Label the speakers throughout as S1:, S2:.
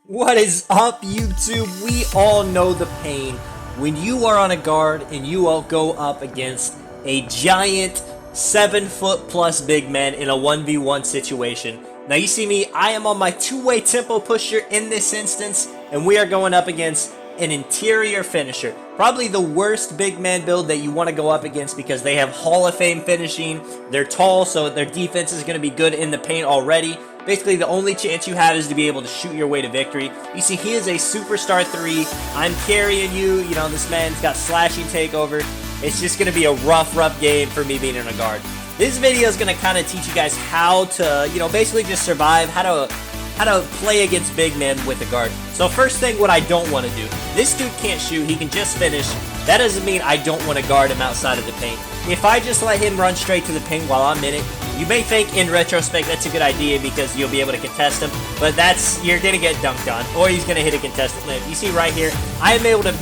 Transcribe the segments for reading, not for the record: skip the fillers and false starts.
S1: What is up, YouTube? We all know the pain when you are on a guard and you all go up against a giant 7-foot plus big man in a 1v1 situation. Now you see me, I am on my two-way tempo pusher in this instance, and we are going up against an interior finisher. Probably the worst big man build that you want to go up against because they have Hall of Fame finishing. They're tall, so their defense is going to be good in the paint already. Basically, the only chance you have is to be able to shoot your way to victory. You see, he is a superstar 3. I'm carrying you. You know, this man's got slashing takeover. It's just going to be a rough game for me being in a guard. This video is going to kind of teach you guys how to, basically just survive, how to play against big men with a guard. So first thing, what I don't want to do. This dude can't shoot. He can just finish. That doesn't mean I don't want to guard him outside of the paint. If I just let him run straight to the paint while I'm in it, you may think in retrospect that's a good idea because you'll be able to contest him, but you're gonna get dunked on, or he's gonna hit a contested layup. You see right here, I'm able to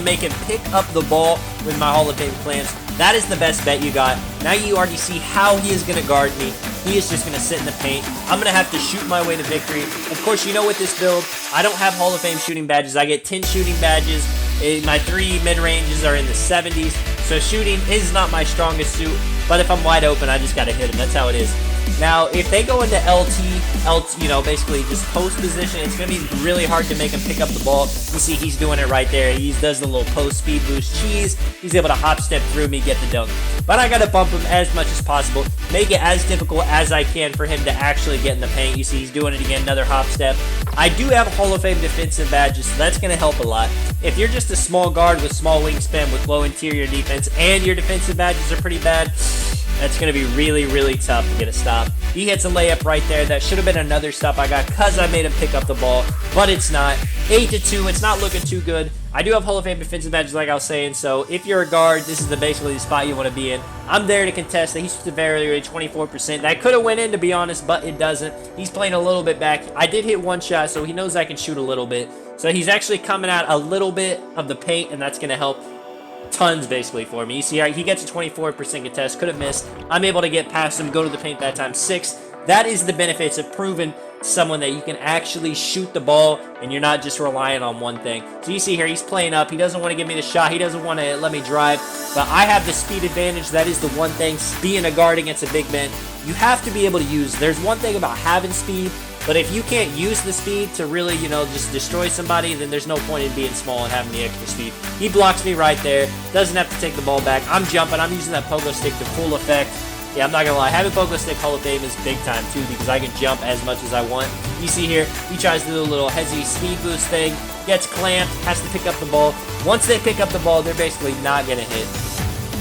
S1: make him pick up the ball with my Hall of Fame plans. That is the best bet you got. Now you already see how he is gonna guard me. He is just gonna sit in the paint. I'm gonna have to shoot my way to victory. Of course, you know with this build, I don't have Hall of Fame shooting badges. I get 10 shooting badges. My 3 mid-ranges are in the 70s, so shooting is not my strongest suit, but if I'm wide open, I just gotta hit him. That's how it is. Now, if they go into basically just post position, it's going to be really hard to make him pick up the ball. You see, he's doing it right there. He does the little post speed boost cheese. He's able to hop step through me, get the dunk. But I got to bump him as much as possible, make it as difficult as I can for him to actually get in the paint. You see, he's doing it again, another hop step. I do have Hall of Fame defensive badges, so that's going to help a lot. If you're just a small guard with small wingspan with low interior defense and your defensive badges are pretty bad, that's going to be really tough to get a stop. He hits a layup right there. That should have been another stop I got because I made him pick up the ball, but it's not. 8-2, it's not looking too good. I do have Hall of Fame defensive badges like I was saying, so if you're a guard, this is basically the spot you want to be in. I'm there to contest it. He's just a very 24%. That could have went in, to be honest, but it doesn't. He's playing a little bit back. I did hit one shot, so he knows I can shoot a little bit. So he's actually coming out a little bit of the paint, and that's going to help tons basically for me. You see, he gets a 24% contest, could have missed. I'm able to get past him, go to the paint that time. 6. That is the benefits of proving someone that you can actually shoot the ball and you're not just relying on one thing. So you see here, he's playing up. He doesn't want to give me the shot. He doesn't want to let me drive, but I have the speed advantage. That is the one thing. Being a guard against a big man, you have to be able to use. There's one thing about having speed, but if you can't use the speed to really, just destroy somebody, then there's no point in being small and having the extra speed. He blocks me right there. Doesn't have to take the ball back. I'm jumping. I'm using that pogo stick to full effect. Yeah, I'm not going to lie. Having pogo stick Hall of Fame is big time, too, because I can jump as much as I want. You see here, he tries to do a little hezzy speed boost thing. Gets clamped. Has to pick up the ball. Once they pick up the ball, they're basically not going to hit.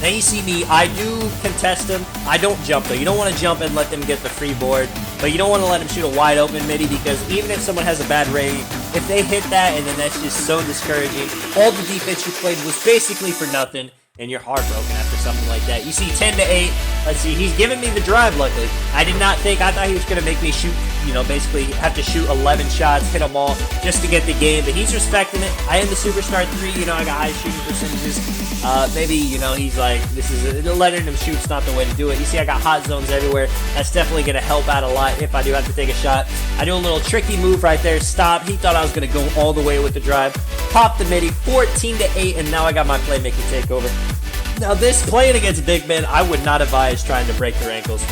S1: Now you see me, I do contest him. I don't jump though. You don't want to jump and let them get the free board, but you don't want to let them shoot a wide open midi because even if someone has a bad rating, if they hit that and then that's just so discouraging, all the defense you played was basically for nothing and you're heartbroken after something like that. You see 10-8. Let's see, he's giving me the drive luckily. I thought he was going to make me shoot, basically have to shoot 11 shots, hit them all just to get the game, but he's respecting it. I am the superstar 3, I got high shooting percentages. Maybe, he's like, letting him shoot's not the way to do it. You see, I got hot zones everywhere. That's definitely going to help out a lot if I do have to take a shot. I do a little tricky move right there. Stop. He thought I was going to go all the way with the drive. Pop the midi, 14-8, and now I got my playmaking takeover. Now, this playing against big men, I would not advise trying to break their ankles.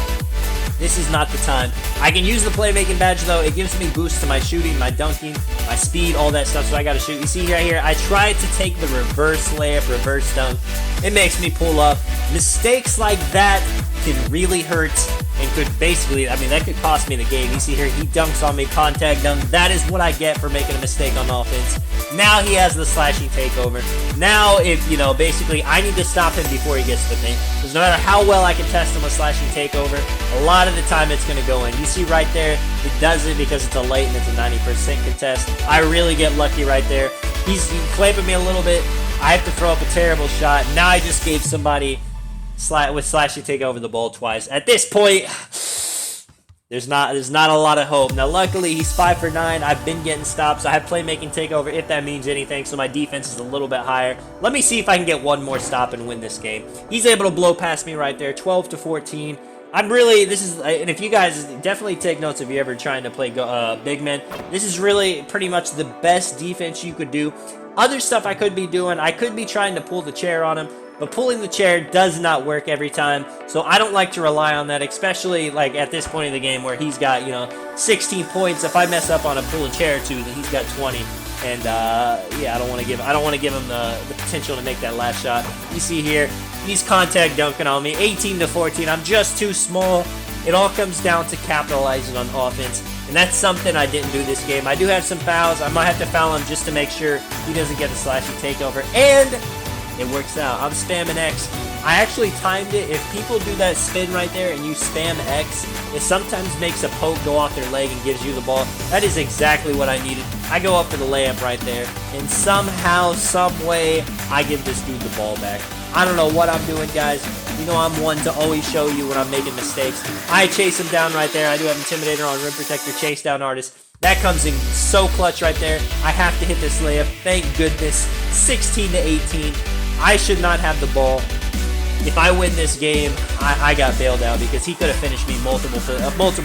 S1: This is not the time. I can use the playmaking badge, though. It gives me boosts to my shooting, my dunking, my speed, all that stuff, so I got to shoot. You see right here, I tried to take the reverse layup, reverse dunk. It makes me pull up. Mistakes like that can really hurt and could basically, that could cost me the game. You see here, he dunks on me, contact dunk. That is what I get for making a mistake on offense. Now he has the slashing takeover. Now, if, basically, I need to stop him before he gets to the paint. Because no matter how well I can test him with slashing takeover, a lot of the time it's going to go in. You see right there, it does it because it's a late and it's a 90% contest. I really get lucky right there. He's clamping me a little bit. I have to throw up a terrible shot. Now I just gave somebody with slashing takeover the ball twice. At this point, there's not a lot of hope. Now, luckily, he's 5 for 9. I've been getting stops. I have playmaking takeover, if that means anything, so my defense is a little bit higher. Let me see if I can get one more stop and win this game. He's able to blow past me right there, 12-14. I'm really, this is, and if you guys definitely take notes if you're ever trying to play big men, this is really pretty much the best defense you could do. Other stuff I could be doing, I could be trying to pull the chair on him, but pulling the chair does not work every time, so I don't like to rely on that, especially like at this point in the game where he's got, you know, 16 points. If I mess up on a pull a chair or two, then he's got 20. And yeah, I don't want to give him the potential to make that last shot. You see here, he's contact dunking on me, 18 to 14. I'm just too small. It all comes down to capitalizing on offense, and that's something I didn't do this game. I do have some fouls. I might have to foul him just to make sure he doesn't get the slashing takeover, and it works out. I'm spamming X. I actually timed it. If people do that spin right there and you spam X, it sometimes makes a poke go off their leg and gives you the ball. That is exactly what I needed. I go up for the layup right there, and somehow, some way, I give this dude the ball back. I don't know what I'm doing, guys. You know I'm one to always show you when I'm making mistakes. I chase him down right there. I do have Intimidator on, Rim Protector, Chase Down Artist. That comes in so clutch right there. I have to hit this layup. Thank goodness. 16 to 18. I should not have the ball. If I win this game, I got bailed out because he could have finished me multiple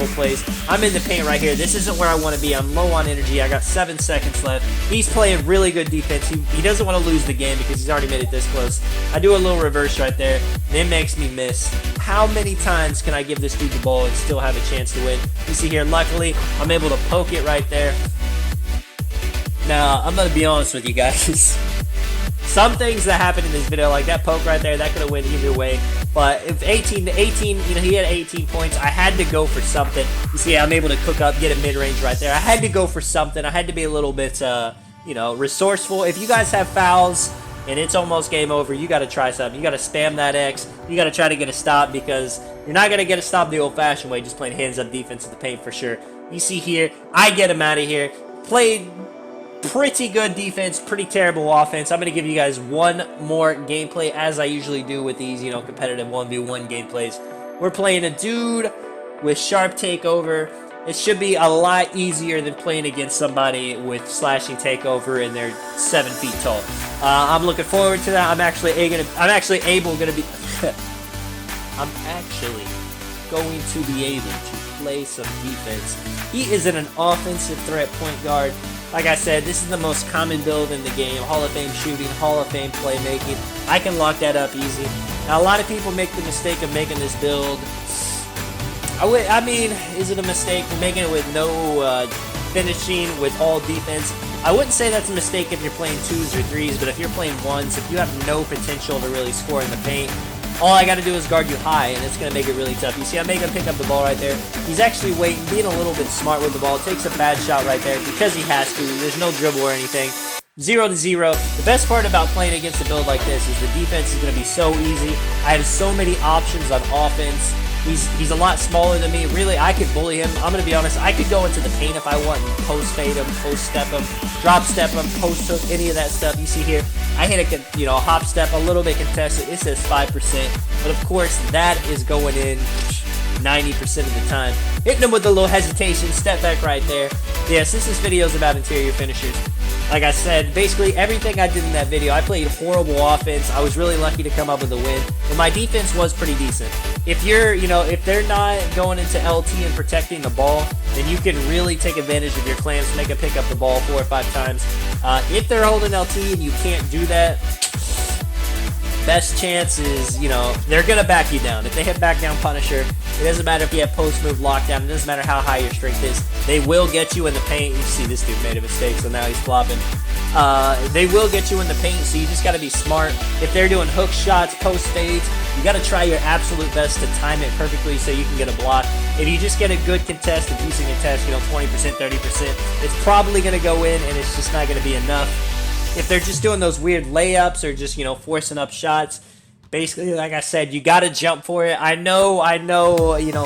S1: plays. I'm in the paint right here. This isn't where I want to be. I'm low on energy. I got 7 seconds left. He's playing really good defense. He doesn't want to lose the game because he's already made it this close. I do a little reverse right there, and it makes me miss. How many times can I give this dude the ball and still have a chance to win? You see here, luckily, I'm able to poke it right there. Now, I'm going to be honest with you guys. Some things that happened in this video, like that poke right there, that could have went either way. But if 18 to 18, you know, he had 18 points. I had to go for something. You see, I'm able to cook up, get a mid-range right there. I had to go for something. I had to be a little bit, you know, resourceful. If you guys have fouls and it's almost game over, you got to try something. You got to spam that X. You got to try to get a stop because you're not going to get a stop the old-fashioned way, just playing hands-up defense in the paint for sure. You see here, I get him out of here. Played pretty good defense, pretty terrible offense. I'm going to give you guys one more gameplay as I usually do with these, you know, competitive 1v1 gameplays. We're playing a dude with sharp takeover. It should be a lot easier than playing against somebody with slashing takeover and they're 7 feet tall. I'm looking forward to that. I'm actually going to be able to play some defense. He is an offensive threat point guard. Like I said, this is the most common build in the game. Hall of Fame shooting, Hall of Fame playmaking. I can lock that up easy. Now, a lot of people make the mistake of making this build. I mean, is it a mistake for making it with no finishing, with all defense? I wouldn't say that's a mistake if you're playing 2s or 3s, but if you're playing 1s, if you have no potential to really score in the paint, all I got to do is guard you high, and it's going to make it really tough. You see, I'm making him pick up the ball right there. He's actually waiting, being a little bit smart with the ball. Takes a bad shot right there because he has to. There's no dribble or anything. 0 to 0. The best part about playing against a build like this is the defense is going to be so easy. I have so many options on offense. He's a lot smaller than me. Really, I could bully him. I'm going to be honest. I could go into the paint if I want and post fade him, post step him, drop step him, post hook, any of that stuff. You see here, I hit a hop step, a little bit contested. It says 5%, but of course that is going in 90% of the time. Hitting him with a little hesitation, step back right there. Yes, this video is about interior finishers. Like I said, basically everything I did in that video, I played horrible offense. I was really lucky to come up with a win, but my defense was pretty decent. If you're, if they're not going into LT and protecting the ball, then you can really take advantage of your clamps, make them pick up the ball 4 or 5 times. If they're holding LT and you can't do that, best chance is, they're going to back you down. If they hit back down Punisher, it doesn't matter if you have post move lockdown. It doesn't matter how high your strength is. They will get you in the paint. You see this dude made a mistake, so now he's flopping. They will get you in the paint, so you just got to be smart. If they're doing hook shots, post fades, you got to try your absolute best to time it perfectly so you can get a block. If you just get a good contest, a decent contest, 20%, 30%, it's probably going to go in, and it's just not going to be enough. If they're just doing those weird layups or just, forcing up shots, basically, like I said, you got to jump for it. I know,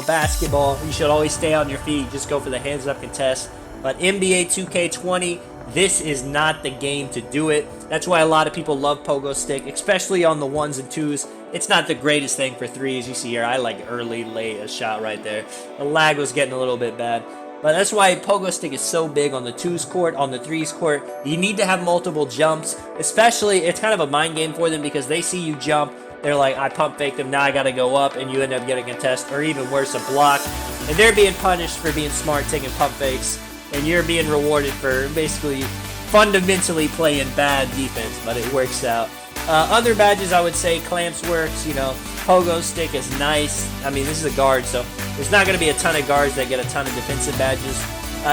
S1: basketball, you should always stay on your feet, just go for the hands-up contest. But NBA 2K20, this is not the game to do it. That's why a lot of people love Pogo Stick, especially on the 1s and 2s. It's not the greatest thing for 3s. You see here, I early lay a shot right there. The lag was getting a little bit bad. But that's why Pogo Stick is so big on the 2s court, on the 3s court. You need to have multiple jumps, especially, it's kind of a mind game for them because they see you jump, they're like, I pump faked them, now I gotta go up, and you end up getting a test, or even worse, a block. And they're being punished for being smart, taking pump fakes, and you're being rewarded for basically fundamentally playing bad defense, but it works out. Other badges, I would say Clamps works, you know, Pogo Stick is nice. I mean, this is a guard, so there's not going to be a ton of guards that get a ton of defensive badges.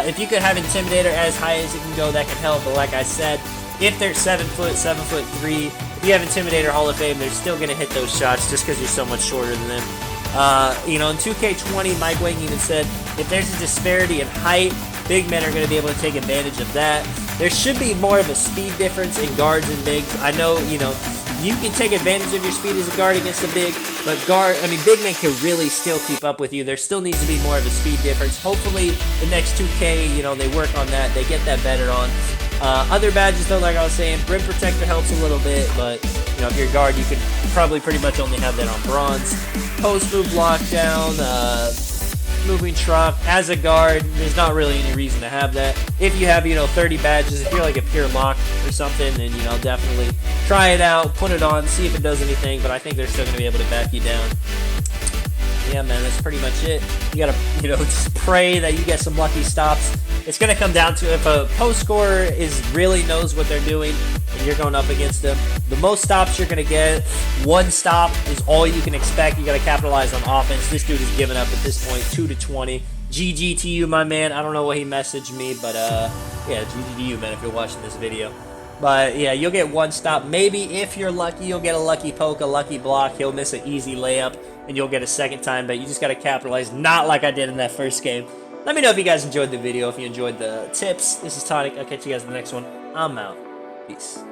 S1: If you could have Intimidator as high as it can go, that can help, but like I said, if they're 7 foot, 7'3", if you have Intimidator Hall of Fame, they're still going to hit those shots just because you're so much shorter than them. You know, in 2K20, Mike Wang even said, if there's a disparity in height, big men are going to be able to take advantage of that. There should be more of a speed difference in guards and bigs. I know, you know, you can take advantage of your speed as a guard against a big, but big men can really still keep up with you. There still needs to be more of a speed difference. Hopefully, the next 2K, you know, they work on that. They get that better on. Other badges, though, like I was saying, Brim Protector helps a little bit, but, you know, if you're a guard, you could probably pretty much only have that on bronze. Post move lockdown, moving truck. As a guard, there's not really any reason to have that. If you have, you know, 30 badges, if you're like a pure lock or something, then, you know, definitely try it out, put it on, see if it does anything, but I think they're still going to be able to back you down. Yeah, man, that's pretty much it. You gotta, you know, just pray that you get some lucky stops. It's gonna come down to if a post scorer really knows what they're doing and you're going up against them. The most stops you're gonna get, one stop is all you can expect. You gotta capitalize on offense. This dude is giving up at this point, 2-20. GG to you, my man. I don't know what he messaged me, but yeah, GG to you, man, if you're watching this video. But yeah, you'll get one stop. Maybe if you're lucky, you'll get a lucky poke, a lucky block. He'll miss an easy layup, and you'll get a second time. But you just got to capitalize, not like I did in that first game. Let me know if you guys enjoyed the video, if you enjoyed the tips. This is Tonic. I'll catch you guys in the next one. I'm out. Peace.